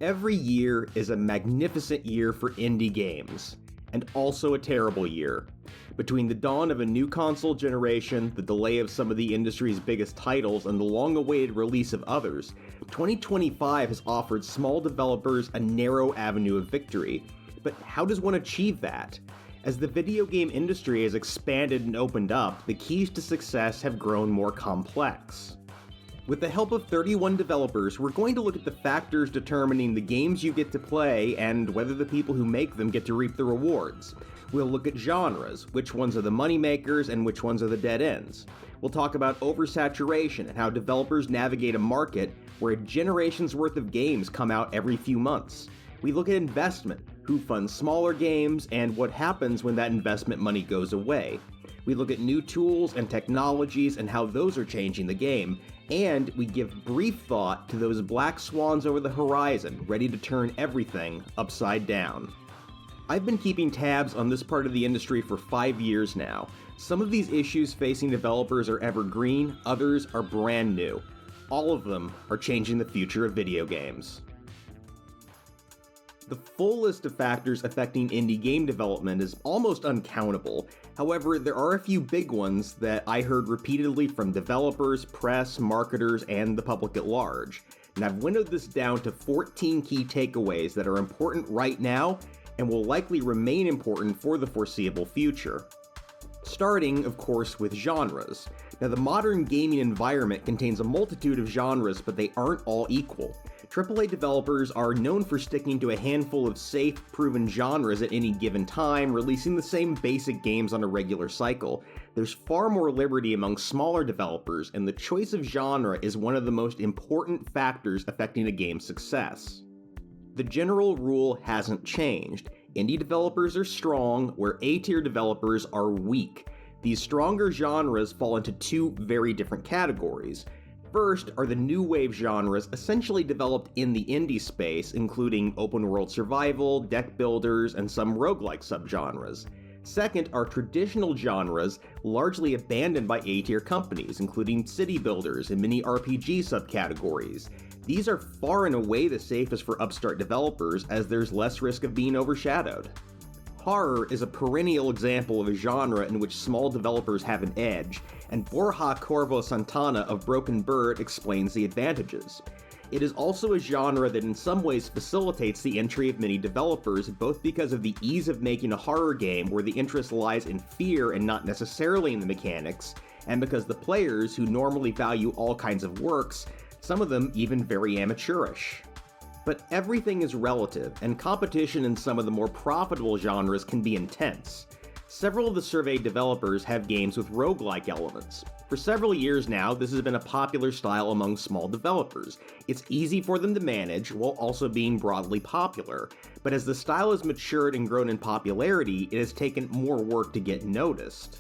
Every year is a magnificent year for indie games, and also a terrible year. Between the dawn of a new console generation, the delay of some of the industry's biggest titles, and the long-awaited release of others, 2025 has offered small developers a narrow avenue of victory. But how does one achieve that? As the video game industry has expanded and opened up, the keys to success have grown more complex. With the help of 31 developers, we're going to look at the factors determining the games you get to play and whether the people who make them get to reap the rewards. We'll look at genres, which ones are the moneymakers and which ones are the dead ends. We'll talk about oversaturation and how developers navigate a market where a generation's worth of games come out every few months. We look at investment, who funds smaller games, and what happens when that investment money goes away. We look at new tools and technologies and how those are changing the game, and we give brief thought to those black swans over the horizon, ready to turn everything upside down. I've been keeping tabs on this part of the industry for 5 years now. Some of these issues facing developers are evergreen, others are brand new. All of them are changing the future of video games. The full list of factors affecting indie game development is almost uncountable. However, there are a few big ones that I heard repeatedly from developers, press, marketers, and the public at large. And I've winnowed this down to 14 key takeaways that are important right now and will likely remain important for the foreseeable future. Starting, of course, with genres. Now, the modern gaming environment contains a multitude of genres, but they aren't all equal. AAA developers are known for sticking to a handful of safe, proven genres at any given time, releasing the same basic games on a regular cycle. There's far more liberty among smaller developers, and the choice of genre is one of the most important factors affecting a game's success. The general rule hasn't changed. Indie developers are strong, where A-tier developers are weak. These stronger genres fall into two very different categories. First are the new wave genres essentially developed in the indie space, including open-world survival, deck builders, and some roguelike subgenres. Second are traditional genres largely abandoned by A-tier companies, including city builders and mini RPG subcategories. These are far and away the safest for upstart developers, as there's less risk of being overshadowed. Horror is a perennial example of a genre in which small developers have an edge, and Borja Corvo Santana of Broken Bird explains the advantages. It is also a genre that in some ways facilitates the entry of many developers, both because of the ease of making a horror game where the interest lies in fear and not necessarily in the mechanics, and because the players, who normally value all kinds of works, some of them even very amateurish. But everything is relative, and competition in some of the more profitable genres can be intense. Several of the surveyed developers have games with roguelike elements. For several years now, this has been a popular style among small developers. It's easy for them to manage, while also being broadly popular. But as the style has matured and grown in popularity, it has taken more work to get noticed.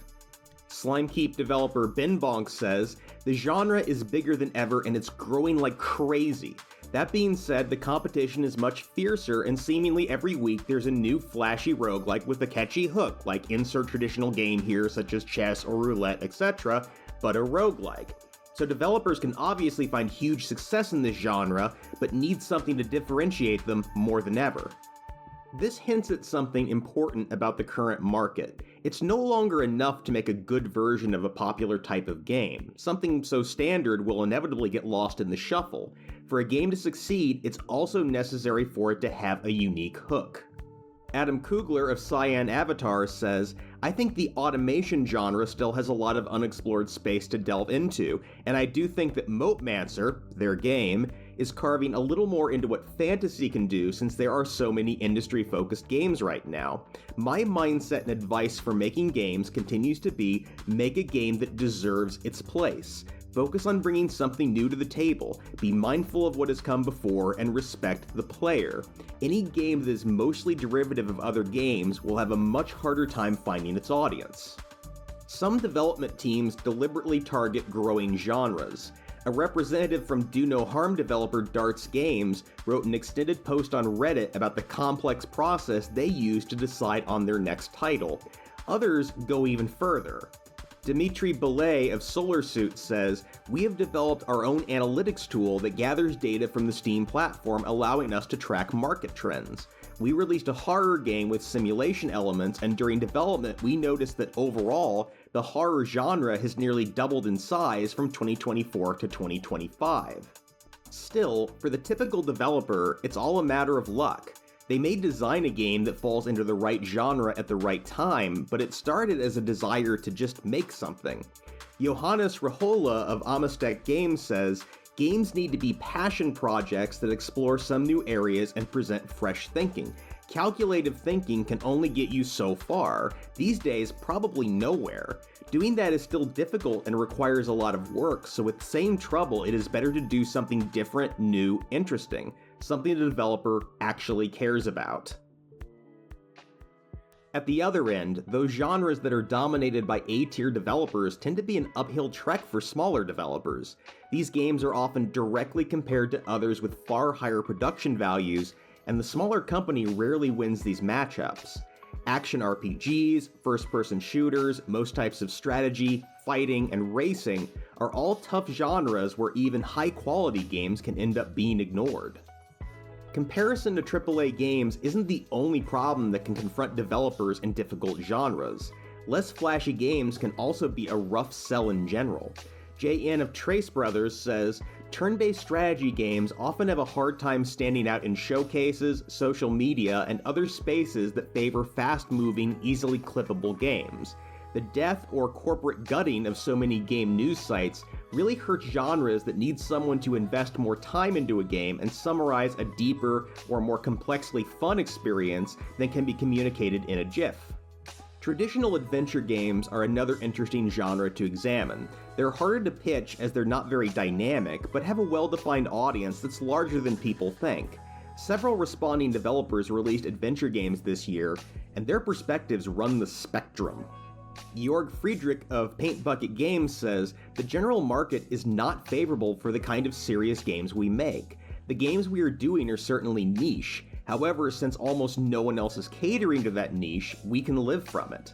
Slimekeep developer Ben Bonk says, "The genre is bigger than ever and it's growing like crazy. That being said, the competition is much fiercer, and seemingly every week there's a new flashy roguelike with a catchy hook, like insert traditional game here such as chess or roulette, etc., but a roguelike. So developers can obviously find huge success in this genre, but need something to differentiate them more than ever." This hints at something important about the current market. It's no longer enough to make a good version of a popular type of game. Something so standard will inevitably get lost in the shuffle. For a game to succeed, it's also necessary for it to have a unique hook. Adam Kugler of Cyan Avatar says, "I think the automation genre still has a lot of unexplored space to delve into, and I do think that Moatmancer, their game, is carving a little more into what fantasy can do since there are so many industry-focused games right now. My mindset and advice for making games continues to be, make a game that deserves its place. Focus on bringing something new to the table, be mindful of what has come before, and respect the player. Any game that is mostly derivative of other games will have a much harder time finding its audience." Some development teams deliberately target growing genres. A representative from Do No Harm developer Darts Games wrote an extended post on Reddit about the complex process they use to decide on their next title. Others go even further. Dimitri Belay of SolarSuit says, "We have developed our own analytics tool that gathers data from the Steam platform, allowing us to track market trends. We released a horror game with simulation elements, and during development we noticed that overall, the horror genre has nearly doubled in size from 2024 to 2025. Still, for the typical developer, it's all a matter of luck. They may design a game that falls into the right genre at the right time, but it started as a desire to just make something." Johannes Rahola of Amistec Games says, "Games need to be passion projects that explore some new areas and present fresh thinking. Calculative thinking can only get you so far, these days probably nowhere. Doing that is still difficult and requires a lot of work, so with the same trouble, it is better to do something different, new, interesting. Something the developer actually cares about." At the other end, those genres that are dominated by A-tier developers tend to be an uphill trek for smaller developers. These games are often directly compared to others with far higher production values, and the smaller company rarely wins these matchups. Action RPGs, first-person shooters, most types of strategy, fighting, and racing are all tough genres where even high-quality games can end up being ignored. Comparison to AAA games isn't the only problem that can confront developers in difficult genres. Less flashy games can also be a rough sell in general. JN of Trace Brothers says, "Turn-based strategy games often have a hard time standing out in showcases, social media, and other spaces that favor fast-moving, easily clippable games. The death or corporate gutting of so many game news sites really hurts genres that need someone to invest more time into a game and summarize a deeper or more complexly fun experience than can be communicated in a GIF." Traditional adventure games are another interesting genre to examine. They're harder to pitch as they're not very dynamic, but have a well-defined audience that's larger than people think. Several responding developers released adventure games this year, and their perspectives run the spectrum. Jorg Friedrich of Paint Bucket Games says, "The general market is not favorable for the kind of serious games we make. The games we are doing are certainly niche. However, since almost no one else is catering to that niche, we can live from it."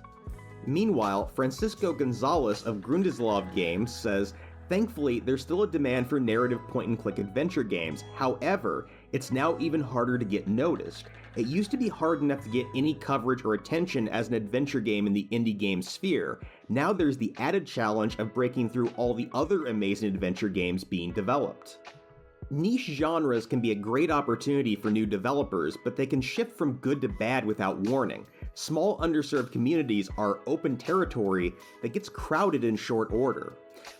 Meanwhile, Francisco Gonzalez of Grundislav Games says, "Thankfully, there's still a demand for narrative point-and-click adventure games. However, it's now even harder to get noticed. It used to be hard enough to get any coverage or attention as an adventure game in the indie game sphere. Now there's the added challenge of breaking through all the other amazing adventure games being developed." Niche genres can be a great opportunity for new developers, but they can shift from good to bad without warning. Small underserved communities are open territory that gets crowded in short order.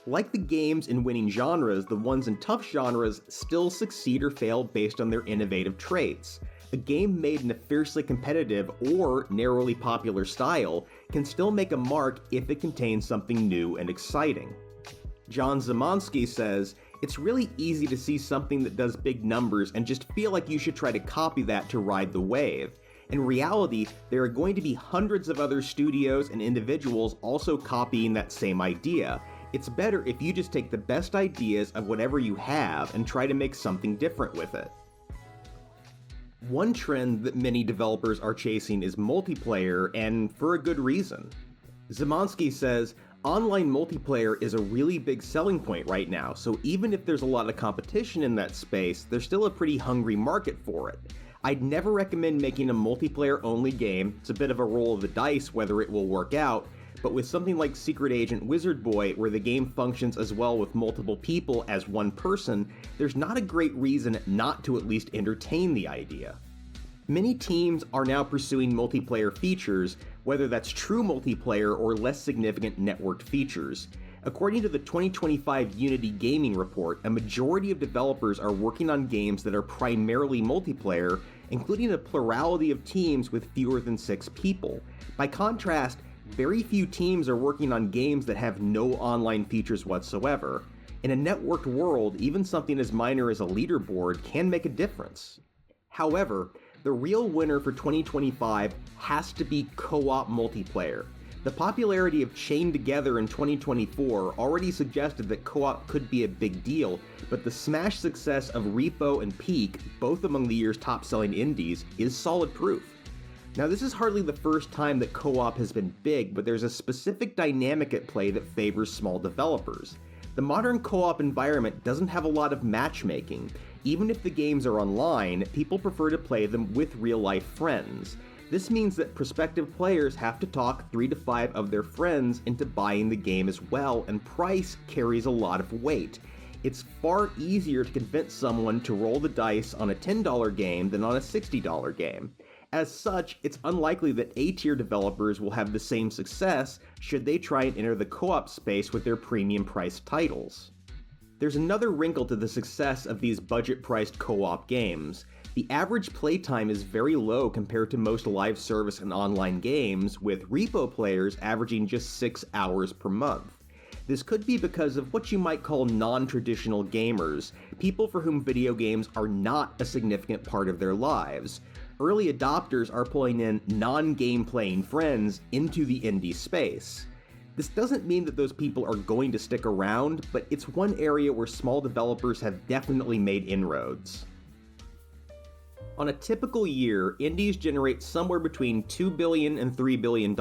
Like the games in winning genres, the ones in tough genres still succeed or fail based on their innovative traits. A game made in a fiercely competitive or narrowly popular style can still make a mark if it contains something new and exciting. John Zamansky says, "It's really easy to see something that does big numbers and just feel like you should try to copy that to ride the wave. In reality, there are going to be hundreds of other studios and individuals also copying that same idea. It's better if you just take the best ideas of whatever you have and try to make something different with it." One trend that many developers are chasing is multiplayer, and for a good reason. Zamansky says, "Online multiplayer is a really big selling point right now, so even if there's a lot of competition in that space, there's still a pretty hungry market for it. I'd never recommend making a multiplayer-only game. It's a bit of a roll of the dice whether it will work out, but with something like Secret Agent Wizard Boy, where the game functions as well with multiple people as one person, there's not a great reason not to at least entertain the idea." Many teams are now pursuing multiplayer features, whether that's true multiplayer or less significant networked features. According to the 2025 Unity Gaming Report, a majority of developers are working on games that are primarily multiplayer, including a plurality of teams with fewer than 6 people. By contrast, very few teams are working on games that have no online features whatsoever. In a networked world, even something as minor as a leaderboard can make a difference. However, the real winner for 2025 has to be co-op multiplayer. The popularity of Chained Together in 2024 already suggested that co-op could be a big deal, but the smash success of Repo and Peak, both among the year's top-selling indies, is solid proof. Now, this is hardly the first time that co-op has been big, but there's a specific dynamic at play that favors small developers. The modern co-op environment doesn't have a lot of matchmaking. Even if the games are online, people prefer to play them with real-life friends. This means that prospective players have to talk 3 to 5 of their friends into buying the game as well, and price carries a lot of weight. It's far easier to convince someone to roll the dice on a $10 game than on a $60 game. As such, it's unlikely that A-tier developers will have the same success should they try and enter the co-op space with their premium-priced titles. There's another wrinkle to the success of these budget-priced co-op games. The average playtime is very low compared to most live service and online games, with repo players averaging just 6 hours per month. This could be because of what you might call non-traditional gamers, people for whom video games are not a significant part of their lives. Early adopters are pulling in non-game playing friends into the indie space. This doesn't mean that those people are going to stick around, but it's one area where small developers have definitely made inroads. On a typical year, indies generate somewhere between $2 billion and $3 billion,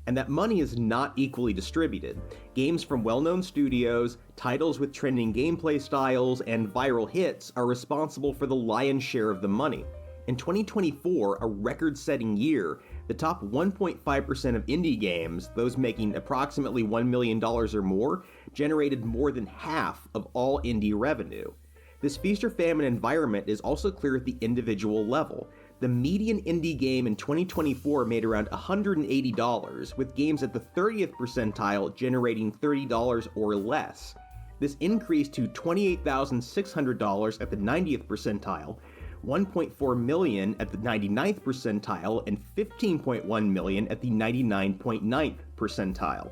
and that money is not equally distributed. Games from well-known studios, titles with trending gameplay styles, and viral hits are responsible for the lion's share of the money. In 2024, a record-setting year, the top 1.5% of indie games, those making approximately $1 million or more, generated more than half of all indie revenue. This feast-or-famine environment is also clear at the individual level. The median indie game in 2024 made around $180, with games at the 30th percentile generating $30 or less. This increased to $28,600 at the 90th percentile, $1.4 million at the 99th percentile, and $15.1 million at the 99.9th percentile.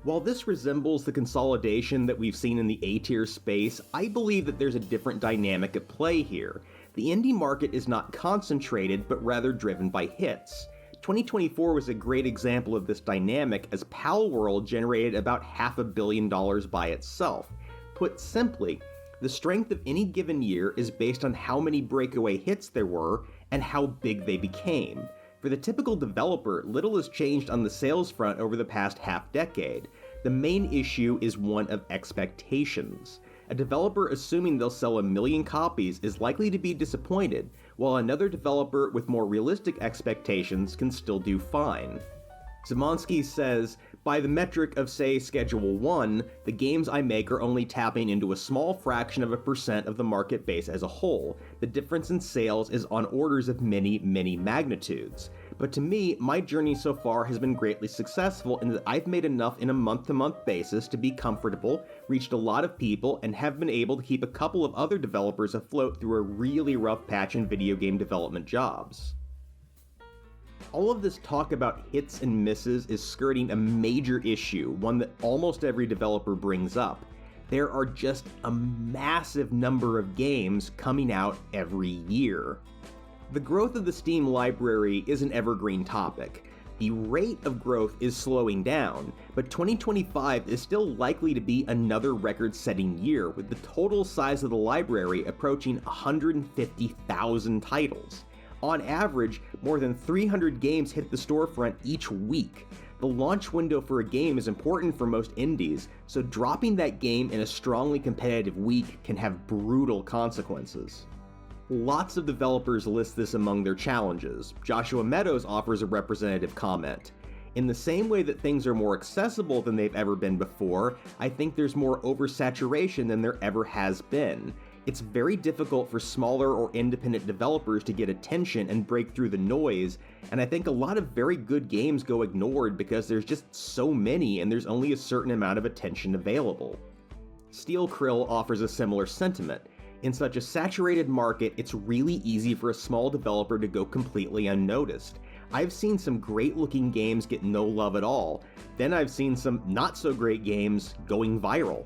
While this resembles the consolidation that we've seen in the A-tier space, I believe that there's a different dynamic at play here. The indie market is not concentrated, but rather driven by hits. 2024 was a great example of this dynamic, as Palworld generated about $500 million by itself. Put simply, the strength of any given year is based on how many breakaway hits there were and how big they became. For the typical developer, little has changed on the sales front over the past half-decade. The main issue is one of expectations. A developer assuming they'll sell 1 million copies is likely to be disappointed, while another developer with more realistic expectations can still do fine. Zimonsky says, "By the metric of, say, Schedule 1, the games I make are only tapping into a small fraction of a percent of the market base as a whole. The difference in sales is on orders of many, many magnitudes. But to me, my journey so far has been greatly successful in that I've made enough in a month-to-month basis to be comfortable, reached a lot of people, and have been able to keep a couple of other developers afloat through a really rough patch in video game development jobs." All of this talk about hits and misses is skirting a major issue, one that almost every developer brings up. There are just a massive number of games coming out every year. The growth of the Steam library is an evergreen topic. The rate of growth is slowing down, but 2025 is still likely to be another record-setting year, with the total size of the library approaching 150,000 titles. On average, more than 300 games hit the storefront each week. The launch window for a game is important for most indies, so dropping that game in a strongly competitive week can have brutal consequences. Lots of developers list this among their challenges. Joshua Meadows offers a representative comment. "In the same way that things are more accessible than they've ever been before, I think there's more oversaturation than there ever has been. It's very difficult for smaller or independent developers to get attention and break through the noise, and I think a lot of very good games go ignored because there's just so many and there's only a certain amount of attention available." Steel Krill offers a similar sentiment. "In such a saturated market, it's really easy for a small developer to go completely unnoticed. I've seen some great-looking games get no love at all, then I've seen some not-so-great games going viral."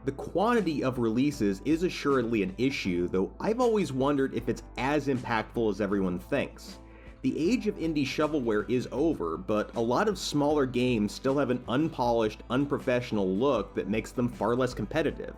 The quantity of releases is assuredly an issue, though I've always wondered if it's as impactful as everyone thinks. The age of indie shovelware is over, but a lot of smaller games still have an unpolished, unprofessional look that makes them far less competitive.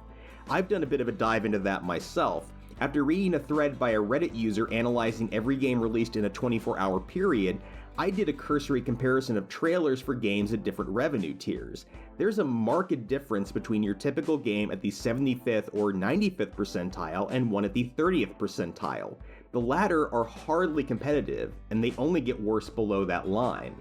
I've done a bit of a dive into that myself. After reading a thread by a Reddit user analyzing every game released in a 24-hour period, I did a cursory comparison of trailers for games at different revenue tiers. There's a marked difference between your typical game at the 75th or 95th percentile and one at the 30th percentile. The latter are hardly competitive, and they only get worse below that line.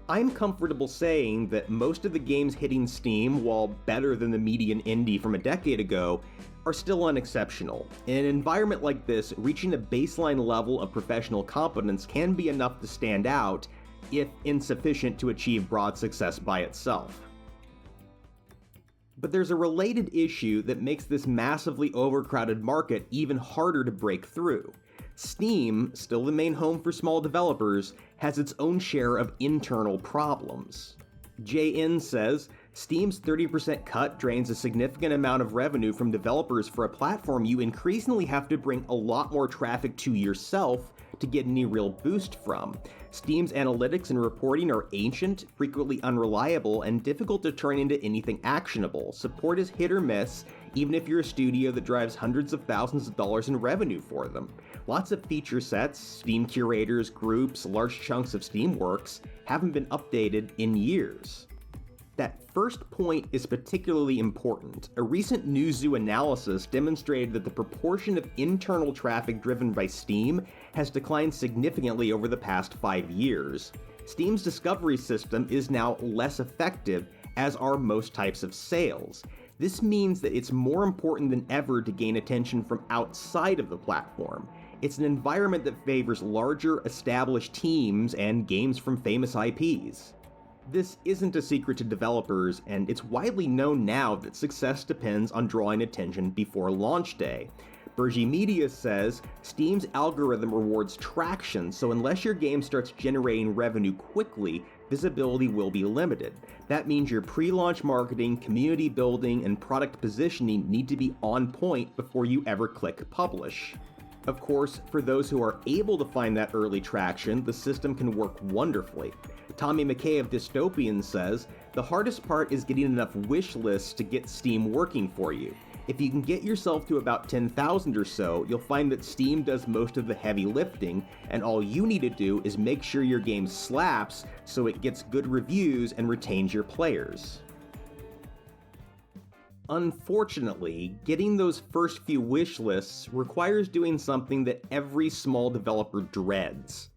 I'm comfortable saying that most of the games hitting Steam, while better than the median indie from a decade ago, are still unexceptional. In an environment like this, reaching a baseline level of professional competence can be enough to stand out, if insufficient to achieve broad success by itself. But there's a related issue that makes this massively overcrowded market even harder to break through. Steam, still the main home for small developers, has its own share of internal problems. JN says, Steam's 30% cut drains a significant amount of revenue from developers for a platform you increasingly have to bring a lot more traffic to yourself to get any real boost from. Steam's analytics and reporting are ancient, frequently unreliable, and difficult to turn into anything actionable. Support is hit or miss, even if you're a studio that drives hundreds of thousands of dollars in revenue for them. Lots of feature sets, Steam curators, groups, large chunks of Steamworks haven't been updated in years. That first point is particularly important. A recent Newzoo analysis demonstrated that the proportion of internal traffic driven by Steam has declined significantly over the past 5 years. Steam's discovery system is now less effective, as are most types of sales. This means that it's more important than ever to gain attention from outside of the platform. It's an environment that favors larger, established teams and games from famous IPs. This isn't a secret to developers, and it's widely known now that success depends on drawing attention before launch day. Bergy Media says, Steam's algorithm rewards traction, so unless your game starts generating revenue quickly, visibility will be limited. That means your pre-launch marketing, community building, and product positioning need to be on point before you ever click publish. Of course, for those who are able to find that early traction, the system can work wonderfully. Tommy McKay of Dystopian says, the hardest part is getting enough wish lists to get Steam working for you. If you can get yourself to about 10,000 or so, you'll find that Steam does most of the heavy lifting, and all you need to do is make sure your game slaps so it gets good reviews and retains your players. Unfortunately, getting those first few wish lists requires doing something that every small developer dreads.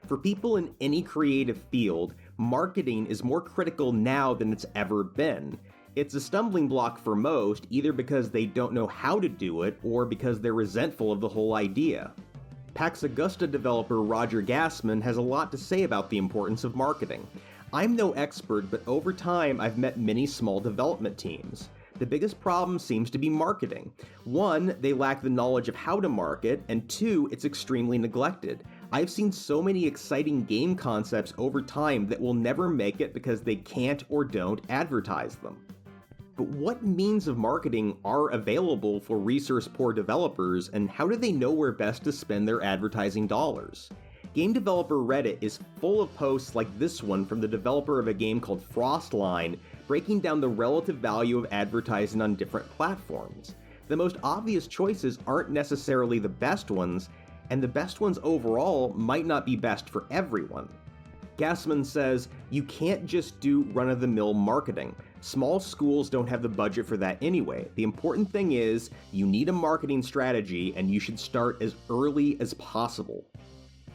For people in any creative field, marketing is more critical now than it's ever been. It's a stumbling block for most, either because they don't know how to do it, or because they're resentful of the whole idea. PAX Augusta developer Roger Gassman has a lot to say about the importance of marketing. I'm no expert, but over time I've met many small development teams. The biggest problem seems to be marketing. One, they lack the knowledge of how to market, and two, it's extremely neglected. I've seen so many exciting game concepts over time that will never make it because they can't or don't advertise them. But what means of marketing are available for resource-poor developers, and how do they know where best to spend their advertising dollars? Game developer Reddit is full of posts like this one from the developer of a game called Frostline, breaking down the relative value of advertising on different platforms. The most obvious choices aren't necessarily the best ones, and the best ones overall might not be best for everyone. Gassman says, you can't just do run-of-the-mill marketing. Small schools don't have the budget for that anyway. The important thing is, you need a marketing strategy, and you should start as early as possible.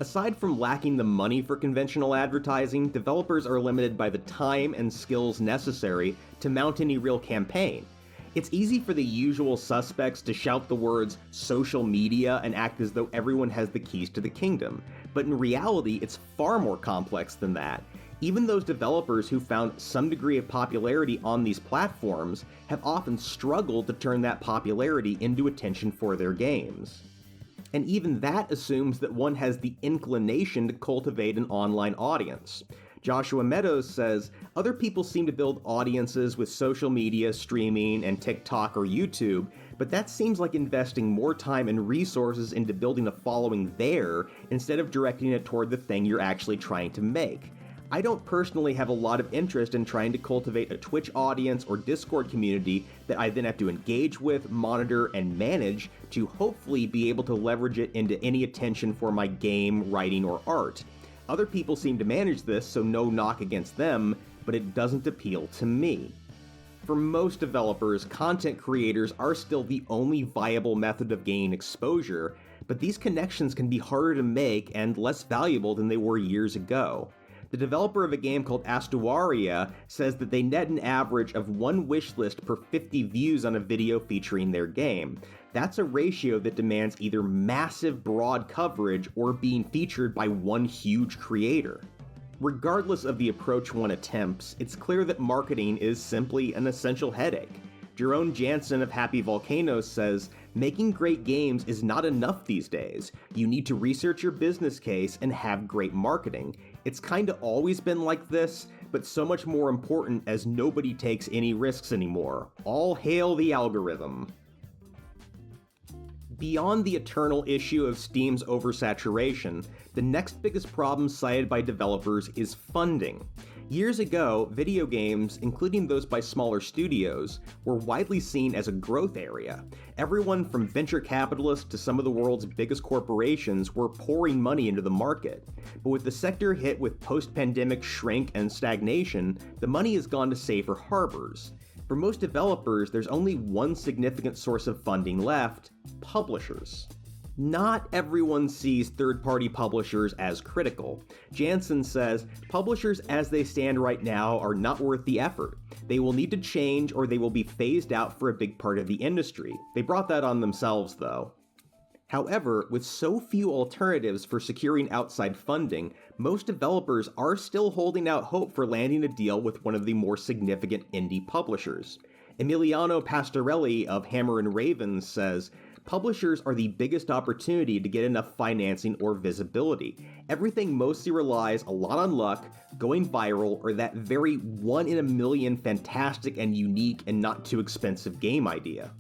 Aside from lacking the money for conventional advertising, developers are limited by the time and skills necessary to mount any real campaign. It's easy for the usual suspects to shout the words social media and act as though everyone has the keys to the kingdom, but in reality it's far more complex than that. Even those developers who found some degree of popularity on these platforms have often struggled to turn that popularity into attention for their games. And even that assumes that one has the inclination to cultivate an online audience. Joshua Meadows says, other people seem to build audiences with social media, streaming, and TikTok or YouTube, but that seems like investing more time and resources into building a following there instead of directing it toward the thing you're actually trying to make. I don't personally have a lot of interest in trying to cultivate a Twitch audience or Discord community that I then have to engage with, monitor, and manage to hopefully be able to leverage it into any attention for my game, writing, or art. Other people seem to manage this, so no knock against them, but it doesn't appeal to me. For most developers, content creators are still the only viable method of gaining exposure, but these connections can be harder to make and less valuable than they were years ago. The developer of a game called Astuaria says that they net an average of 1 wishlist per 50 views on a video featuring their game. That's a ratio that demands either massive broad coverage or being featured by one huge creator. Regardless of the approach one attempts, it's clear that marketing is simply an essential headache. Jerome Jansen of Happy Volcanoes says, "Making great games is not enough these days. You need to research your business case and have great marketing. It's kinda always been like this, but so much more important as nobody takes any risks anymore. All hail the algorithm." Beyond the eternal issue of Steam's oversaturation, the next biggest problem cited by developers is funding. Years ago, video games, including those by smaller studios, were widely seen as a growth area. Everyone from venture capitalists to some of the world's biggest corporations were pouring money into the market. But with the sector hit with post-pandemic shrink and stagnation, the money has gone to safer harbors. For most developers, there's only one significant source of funding left: publishers. Not everyone sees third-party publishers as critical. Jansen says, "Publishers as they stand right now are not worth the effort. They will need to change or they will be phased out for a big part of the industry. They brought that on themselves, though." However, with so few alternatives for securing outside funding, most developers are still holding out hope for landing a deal with one of the more significant indie publishers. Emiliano Pastorelli of Hammer and Ravens says, "Publishers are the biggest opportunity to get enough financing or visibility. Everything mostly relies a lot on luck, going viral, or that very 1 in a million fantastic and unique and not too expensive game idea."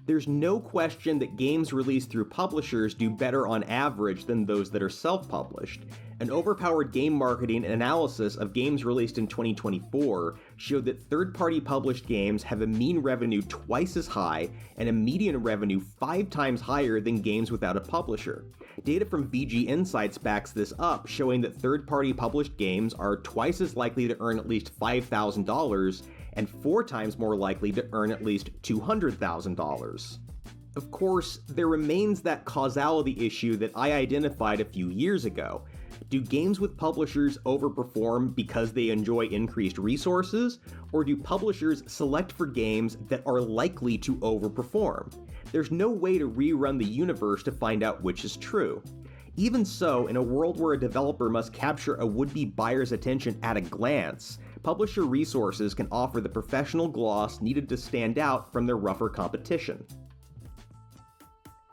There's no question that games released through publishers do better on average than those that are self-published. An overpowered game marketing analysis of games released in 2024 showed that third-party published games have a mean revenue twice as high and a median revenue 5 times higher than games without a publisher. Data from VG Insights backs this up, showing that third-party published games are twice as likely to earn at least $5,000 and 4 times more likely to earn at least $200,000. Of course, there remains that causality issue that I identified a few years ago. Do games with publishers overperform because they enjoy increased resources, or do publishers select for games that are likely to overperform? There's no way to rerun the universe to find out which is true. Even so, in a world where a developer must capture a would-be buyer's attention at a glance, publisher resources can offer the professional gloss needed to stand out from their rougher competition.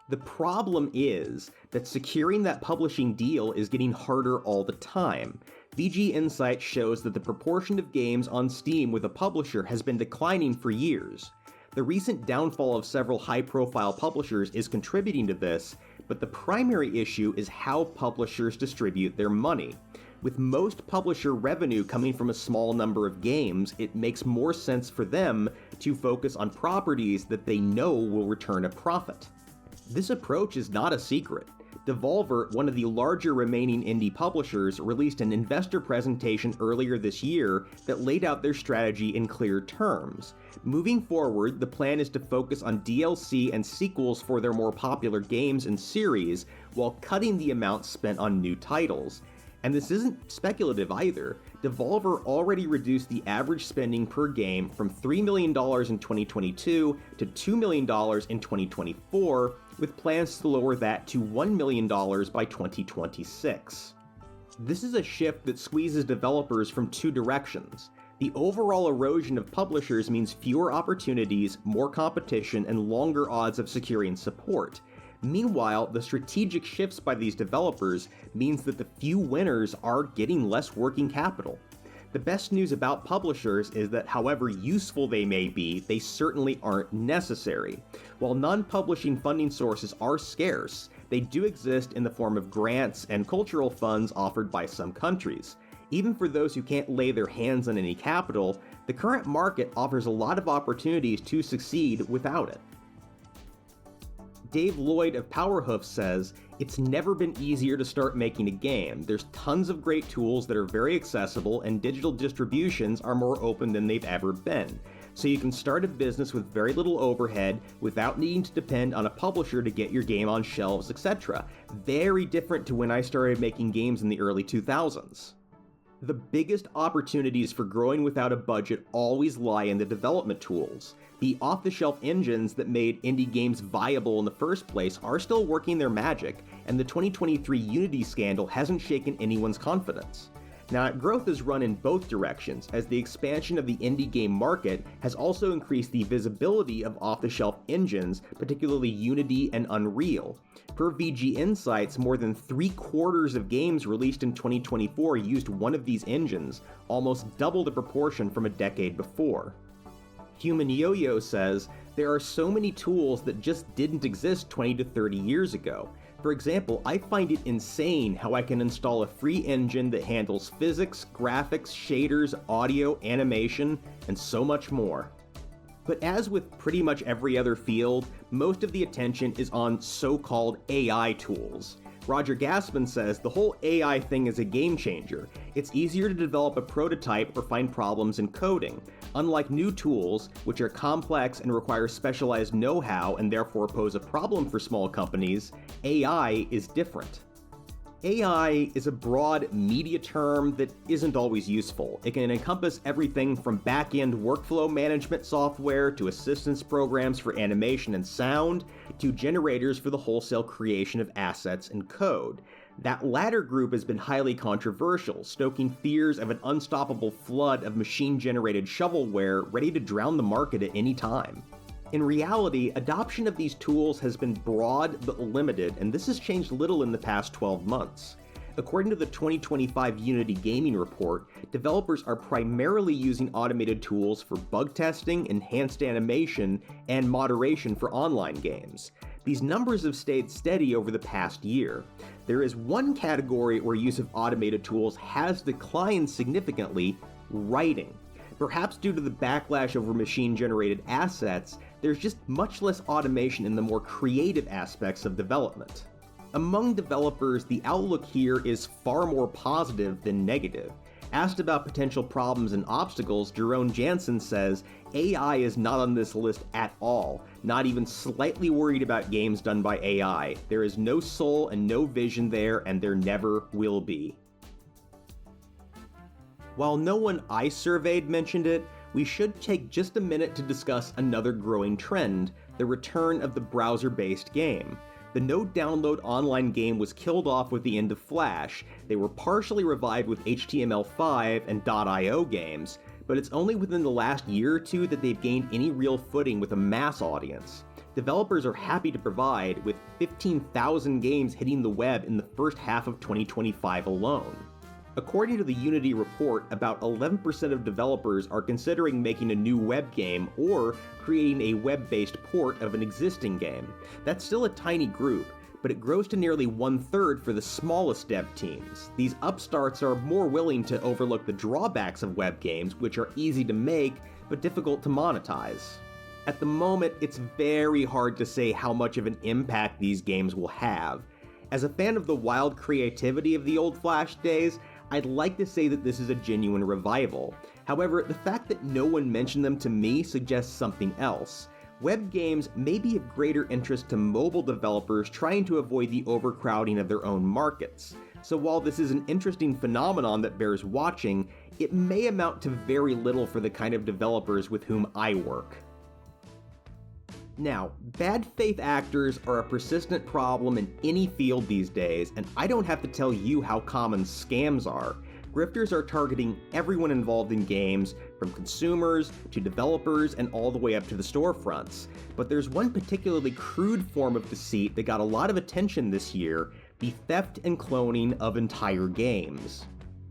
The problem is that securing that publishing deal is getting harder all the time. VG Insights shows that the proportion of games on Steam with a publisher has been declining for years. The recent downfall of several high-profile publishers is contributing to this, but the primary issue is how publishers distribute their money. With most publisher revenue coming from a small number of games, it makes more sense for them to focus on properties that they know will return a profit. This approach is not a secret. Devolver, one of the larger remaining indie publishers, released an investor presentation earlier this year that laid out their strategy in clear terms. Moving forward, the plan is to focus on DLC and sequels for their more popular games and series, while cutting the amount spent on new titles. And this isn't speculative either. Devolver already reduced the average spending per game from $3 million in 2022 to $2 million in 2024, with plans to lower that to $1 million by 2026. This is a shift that squeezes developers from 2 directions. The overall erosion of publishers means fewer opportunities, more competition, and longer odds of securing support. Meanwhile, the strategic shifts by these developers means that the few winners are getting less working capital. The best news about publishers is that however useful they may be, they certainly aren't necessary. While non-publishing funding sources are scarce, they do exist in the form of grants and cultural funds offered by some countries. Even for those who can't lay their hands on any capital, the current market offers a lot of opportunities to succeed without it. Dave Lloyd of Powerhoof says, "It's never been easier to start making a game. There's tons of great tools that are very accessible, and digital distributions are more open than they've ever been. So you can start a business with very little overhead without needing to depend on a publisher to get your game on shelves, etc. Very different to when I started making games in the early 2000s. The biggest opportunities for growing without a budget always lie in the development tools. The off-the-shelf engines that made indie games viable in the first place are still working their magic, and the 2023 Unity scandal hasn't shaken anyone's confidence. Now, growth has run in both directions, as the expansion of the indie game market has also increased the visibility of off-the-shelf engines, particularly Unity and Unreal. Per VG Insights, more than 3/4 of games released in 2024 used one of these engines, almost double the proportion from a decade before. Human Yo-Yo says, "There are so many tools that just didn't exist 20 to 30 years ago. For example, I find it insane how I can install a free engine that handles physics, graphics, shaders, audio, animation, and so much more." But as with pretty much every other field, most of the attention is on so-called AI tools. Roger Gaspin says the whole AI thing is a game changer. It's easier to develop a prototype or find problems in coding. Unlike new tools, which are complex and require specialized know-how and therefore pose a problem for small companies, AI is different. AI is a broad media term that isn't always useful. It can encompass everything from back-end workflow management software to assistance programs for animation and sound to generators for the wholesale creation of assets and code. That latter group has been highly controversial, stoking fears of an unstoppable flood of machine-generated shovelware ready to drown the market at any time. In reality, adoption of these tools has been broad but limited, and this has changed little in the past 12 months. According to the 2025 Unity Gaming Report, developers are primarily using automated tools for bug testing, enhanced animation, and moderation for online games. These numbers have stayed steady over the past year. There is one category where use of automated tools has declined significantly: writing. Perhaps due to the backlash over machine-generated assets, there's just much less automation in the more creative aspects of development. Among developers, the outlook here is far more positive than negative. Asked about potential problems and obstacles, Jerome Jansen says, "AI is not on this list at all, not even slightly worried about games done by AI. There is no soul and no vision there, and there never will be." While no one I surveyed mentioned it, we should take just a minute to discuss another growing trend: the return of the browser-based game. The no-download online game was killed off with the end of Flash. They were partially revived with HTML5 and .io games, but it's only within the last year or two that they've gained any real footing with a mass audience. Developers are happy to provide, with 15,000 games hitting the web in the first half of 2025 alone. According to the Unity report, about 11% of developers are considering making a new web game or creating a web-based port of an existing game. That's still a tiny group, but it grows to nearly 1/3 for the smallest dev teams. These upstarts are more willing to overlook the drawbacks of web games, which are easy to make but difficult to monetize. At the moment, it's very hard to say how much of an impact these games will have. As a fan of the wild creativity of the old Flash days, I'd like to say that this is a genuine revival. However, the fact that no one mentioned them to me suggests something else. Web games may be of greater interest to mobile developers trying to avoid the overcrowding of their own markets. So while this is an interesting phenomenon that bears watching, it may amount to very little for the kind of developers with whom I work. Now, bad faith actors are a persistent problem in any field these days, and I don't have to tell you how common scams are. Grifters are targeting everyone involved in games, from consumers to developers and all the way up to the storefronts. But there's one particularly crude form of deceit that got a lot of attention this year: the theft and cloning of entire games.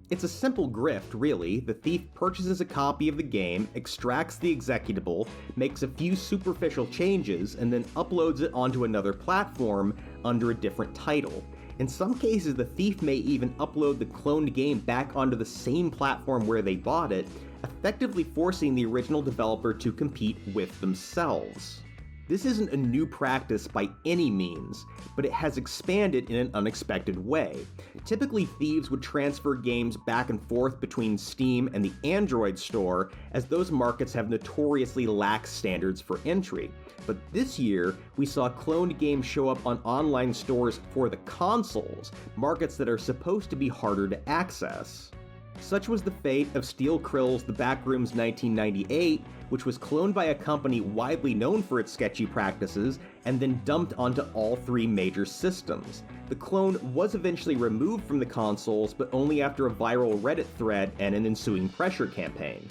It's a simple grift, really. The thief purchases a copy of the game, extracts the executable, makes a few superficial changes, and then uploads it onto another platform under a different title. In some cases, the thief may even upload the cloned game back onto the same platform where they bought it, effectively forcing the original developer to compete with themselves. This isn't a new practice by any means, but it has expanded in an unexpected way. Typically, thieves would transfer games back and forth between Steam and the Android store, as those markets have notoriously lax standards for entry. But this year, we saw cloned games show up on online stores for the consoles, markets that are supposed to be harder to access. Such was the fate of Steel Krill's The Backrooms 1998, which was cloned by a company widely known for its sketchy practices and then dumped onto all three major systems. The clone was eventually removed from the consoles, but only after a viral Reddit thread and an ensuing pressure campaign.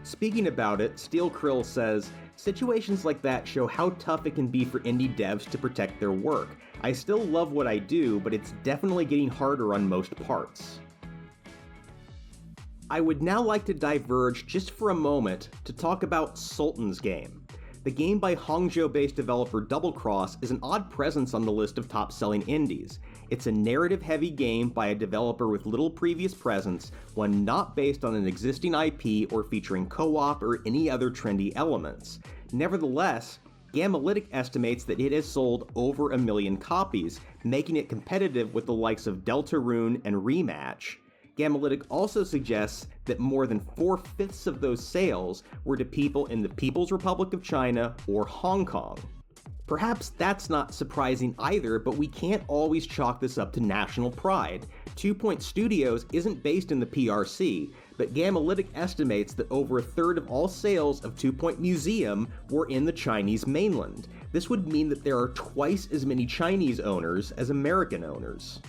Speaking about it, Steel Krill says, "Situations like that show how tough it can be for indie devs to protect their work. I still love what I do, but it's definitely getting harder on most parts." I would now like to diverge just for a moment to talk about Sultan's game. The game by Hangzhou-based developer Double Cross is an odd presence on the list of top-selling indies. It's a narrative-heavy game by a developer with little previous presence, one not based on an existing IP or featuring co-op or any other trendy elements. Nevertheless, Gamalytic estimates that it has sold over 1 million copies, making it competitive with the likes of Deltarune and Rematch. Gamalytic also suggests that more than 4/5 of those sales were to people in the People's Republic of China or Hong Kong. Perhaps that's not surprising either, but we can't always chalk this up to national pride. 2 Point Studios isn't based in the PRC, but Gamalytic estimates that over a third of all sales of 2 Point Museum were in the Chinese mainland. This would mean that there are twice as many Chinese owners as American owners.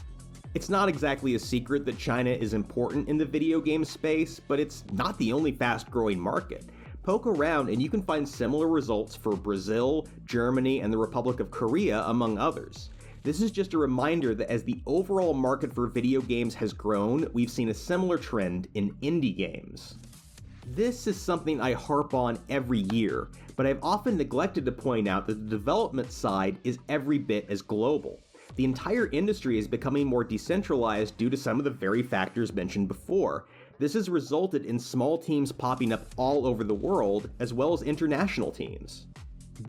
It's not exactly a secret that China is important in the video game space, but it's not the only fast-growing market. Poke around and you can find similar results for Brazil, Germany, and the Republic of Korea, among others. This is just a reminder that as the overall market for video games has grown, we've seen a similar trend in indie games. This is something I harp on every year, but I've often neglected to point out that the development side is every bit as global. The entire industry is becoming more decentralized due to some of the very factors mentioned before. This has resulted in small teams popping up all over the world, as well as international teams.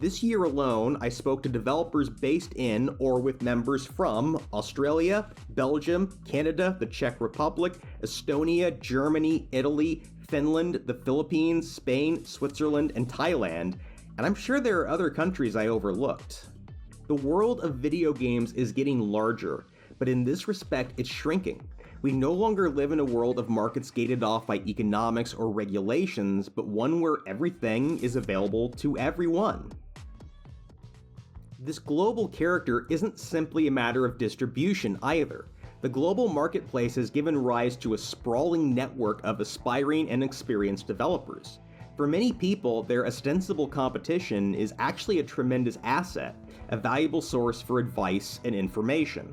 This year alone, I spoke to developers based in or with members from Australia, Belgium, Canada, the Czech Republic, Estonia, Germany, Italy, Finland, the Philippines, Spain, Switzerland, and Thailand, and I'm sure there are other countries I overlooked. The world of video games is getting larger, but in this respect it's shrinking. We no longer live in a world of markets gated off by economics or regulations, but one where everything is available to everyone. This global character isn't simply a matter of distribution either. The global marketplace has given rise to a sprawling network of aspiring and experienced developers. For many people, their ostensible competition is actually a tremendous asset, a valuable source for advice and information.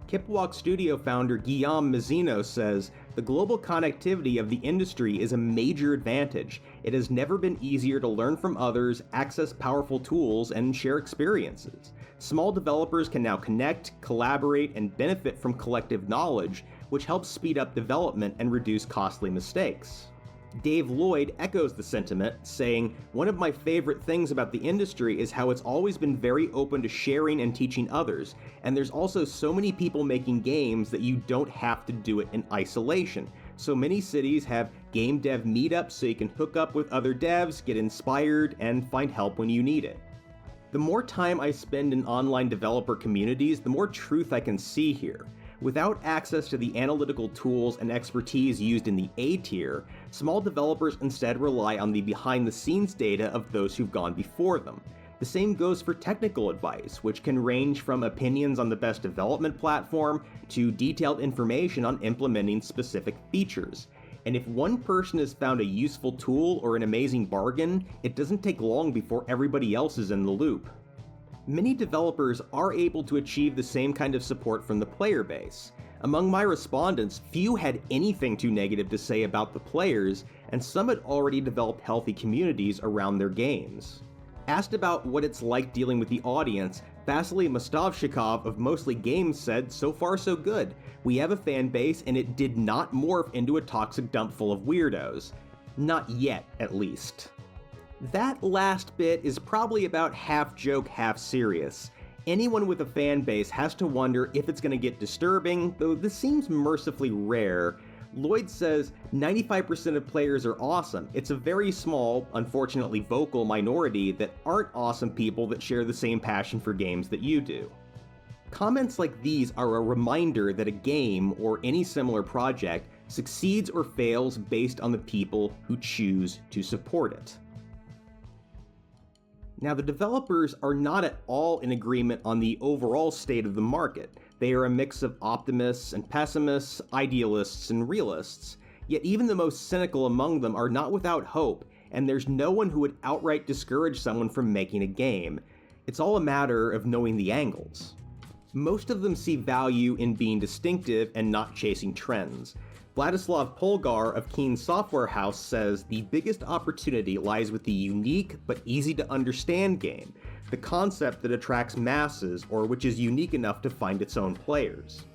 Kipwalk Studio founder Guillaume Mazzino says, "The global connectivity of the industry is a major advantage. It has never been easier to learn from others, access powerful tools, and share experiences. Small developers can now connect, collaborate, and benefit from collective knowledge, which helps speed up development and reduce costly mistakes." Dave Lloyd echoes the sentiment, saying, "One of my favorite things about the industry is how it's always been very open to sharing and teaching others, and there's also so many people making games that you don't have to do it in isolation. So many cities have game dev meetups so you can hook up with other devs, get inspired, and find help when you need it." The more time I spend in online developer communities, the more truth I can see here. Without access to the analytical tools and expertise used in the A tier, small developers instead rely on the behind-the-scenes data of those who've gone before them. The same goes for technical advice, which can range from opinions on the best development platform to detailed information on implementing specific features. And if one person has found a useful tool or an amazing bargain, it doesn't take long before everybody else is in the loop. Many developers are able to achieve the same kind of support from the player base. Among my respondents, few had anything too negative to say about the players, and some had already developed healthy communities around their games. Asked about what it's like dealing with the audience, Vasily Mostavchikov of Mostly Games said, "So far so good. We have a fan base and it did not morph into a toxic dump full of weirdos. Not yet, at least." That last bit is probably about half joke, half serious. Anyone with a fan base has to wonder if it's going to get disturbing, though this seems mercifully rare. Lloyd says 95% of players are awesome. It's a very small, unfortunately vocal minority that aren't awesome people that share the same passion for games that you do. Comments like these are a reminder that a game, or any similar project, succeeds or fails based on the people who choose to support it. Now, the developers are not at all in agreement on the overall state of the market. They are a mix of optimists and pessimists, idealists and realists. Yet even the most cynical among them are not without hope, and there's no one who would outright discourage someone from making a game. It's all a matter of knowing the angles. Most of them see value in being distinctive and not chasing trends. Vladislav Polgar of Keen Software House says the biggest opportunity lies with the unique but easy to understand game, the concept that attracts masses or which is unique enough to find its own players.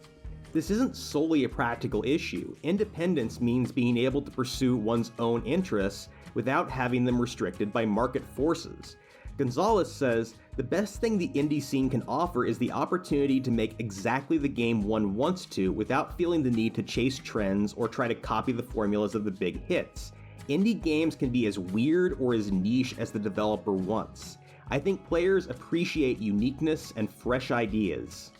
This isn't solely a practical issue. Independence means being able to pursue one's own interests without having them restricted by market forces. Gonzalez says, "The best thing the indie scene can offer is the opportunity to make exactly the game one wants to without feeling the need to chase trends or try to copy the formulas of the big hits. Indie games can be as weird or as niche as the developer wants. I think players appreciate uniqueness and fresh ideas."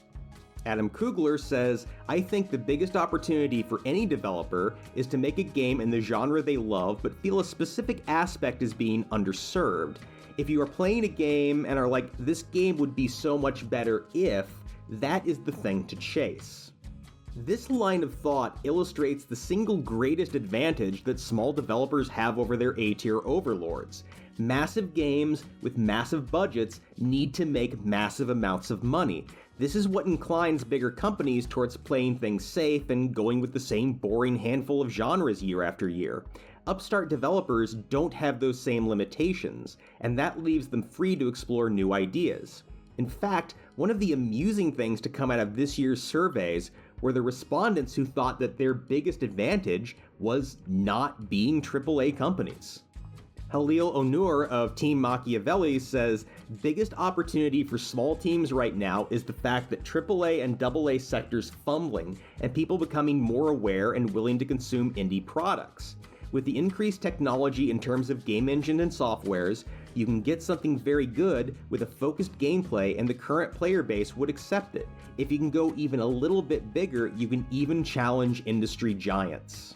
Adam Kugler says, "I think the biggest opportunity for any developer is to make a game in the genre they love but feel a specific aspect is being underserved. If you are playing a game and are like, this game would be so much better if, that is the thing to chase." This line of thought illustrates the single greatest advantage that small developers have over their A-tier overlords. Massive games with massive budgets need to make massive amounts of money. This is what inclines bigger companies towards playing things safe and going with the same boring handful of genres year after year. Upstart developers don't have those same limitations, and that leaves them free to explore new ideas. In fact, one of the amusing things to come out of this year's surveys were the respondents who thought that their biggest advantage was not being AAA companies. Halil Onur of Team Machiavelli says, "Biggest opportunity for small teams right now is the fact that AAA and AA sectors fumbling and people becoming more aware and willing to consume indie products. With the increased technology in terms of game engine and softwares, you can get something very good with a focused gameplay and the current player base would accept it. If you can go even a little bit bigger, you can even challenge industry giants."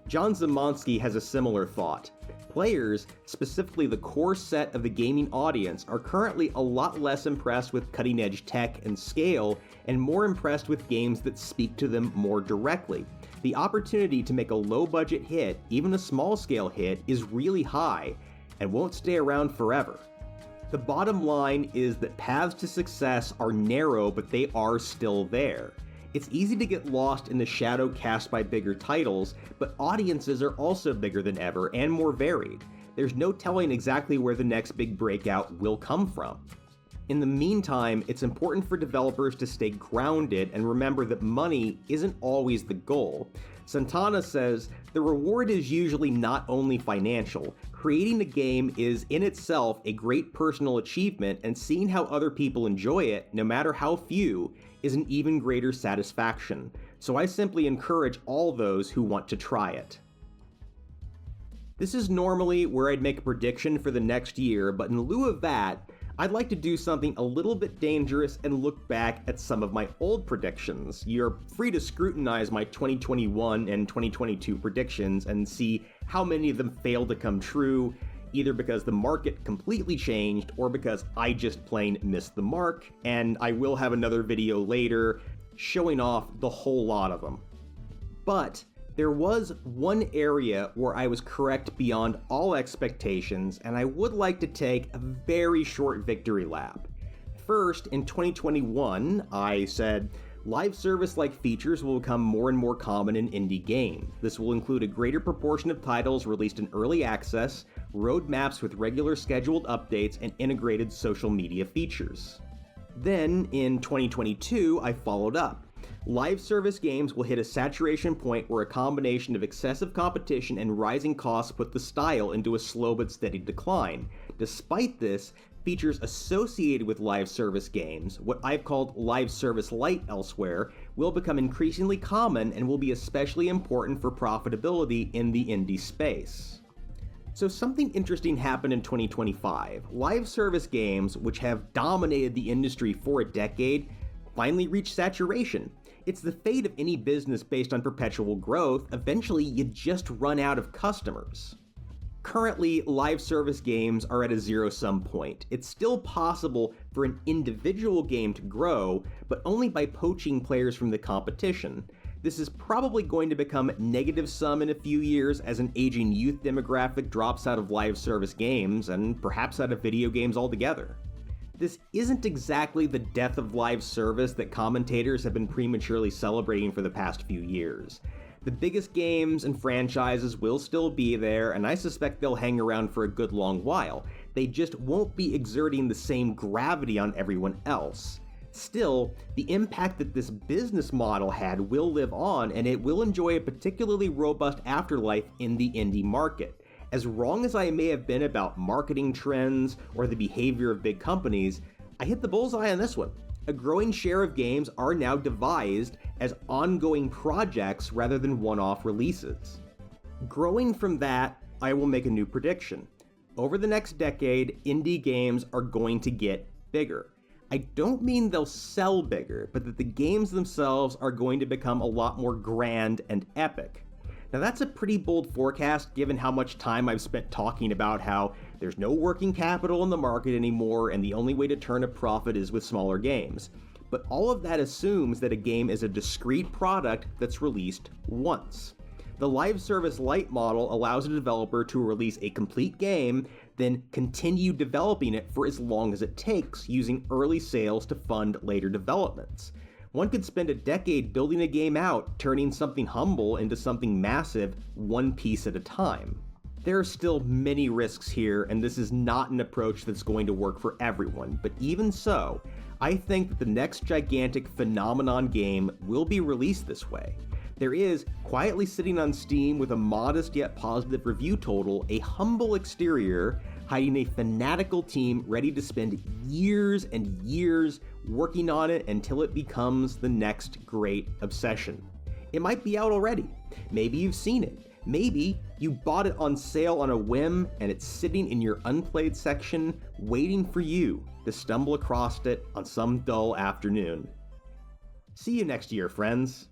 John Zamansky has a similar thought. Players, specifically the core set of the gaming audience, are currently a lot less impressed with cutting-edge tech and scale, and more impressed with games that speak to them more directly. The opportunity to make a low-budget hit, even a small-scale hit, is really high, and won't stay around forever. The bottom line is that paths to success are narrow, but they are still there. It's easy to get lost in the shadow cast by bigger titles, but audiences are also bigger than ever and more varied. There's no telling exactly where the next big breakout will come from. In the meantime, it's important for developers to stay grounded and remember that money isn't always the goal. Santana says, "The reward is usually not only financial. Creating a game is in itself a great personal achievement, and seeing how other people enjoy it, no matter how few, is an even greater satisfaction. So I simply encourage all those who want to try it." This is normally where I'd make a prediction for the next year, but in lieu of that, I'd like to do something a little bit dangerous and look back at some of my old predictions. You're free to scrutinize my 2021 and 2022 predictions and see how many of them failed to come true, either because the market completely changed or because I just plain missed the mark, and I will have another video later showing off the whole lot of them. But there was one area where I was correct beyond all expectations, and I would like to take a very short victory lap. First, in 2021, I said, live service-like features will become more and more common in indie games. This will include a greater proportion of titles released in early access, roadmaps with regular scheduled updates, and integrated social media features. Then, in 2022, I followed up. Live service games will hit a saturation point where a combination of excessive competition and rising costs put the style into a slow but steady decline. Despite this, features associated with live service games, what I've called live service light elsewhere, will become increasingly common and will be especially important for profitability in the indie space. So something interesting happened in 2025. Live service games, which have dominated the industry for a decade, finally reached saturation. It's the fate of any business based on perpetual growth. Eventually, you just run out of customers. Currently, live service games are at a zero-sum point. It's still possible for an individual game to grow, but only by poaching players from the competition. This is probably going to become negative-sum in a few years as an aging youth demographic drops out of live service games, and perhaps out of video games altogether. This isn't exactly the death of live service that commentators have been prematurely celebrating for the past few years. The biggest games and franchises will still be there, and I suspect they'll hang around for a good long while. They just won't be exerting the same gravity on everyone else. Still, the impact that this business model had will live on, and it will enjoy a particularly robust afterlife in the indie market. As wrong as I may have been about marketing trends or the behavior of big companies, I hit the bullseye on this one. A growing share of games are now devised as ongoing projects rather than one-off releases. Growing from that, I will make a new prediction. Over the next decade, indie games are going to get bigger. I don't mean they'll sell bigger, but that the games themselves are going to become a lot more grand and epic. Now that's a pretty bold forecast given how much time I've spent talking about how there's no working capital in the market anymore and the only way to turn a profit is with smaller games. But all of that assumes that a game is a discrete product that's released once. The live service light model allows a developer to release a complete game, then continue developing it for as long as it takes, using early sales to fund later developments. One could spend a decade building a game out, turning something humble into something massive, one piece at a time. There are still many risks here, and this is not an approach that's going to work for everyone, but even so, I think that the next gigantic phenomenon game will be released this way. There is, quietly sitting on Steam with a modest yet positive review total, a humble exterior hiding a fanatical team ready to spend years and years working on it until it becomes the next great obsession. It might be out already. Maybe you've seen it. Maybe you bought it on sale on a whim and it's sitting in your unplayed section waiting for you to stumble across it on some dull afternoon. See you next year, friends.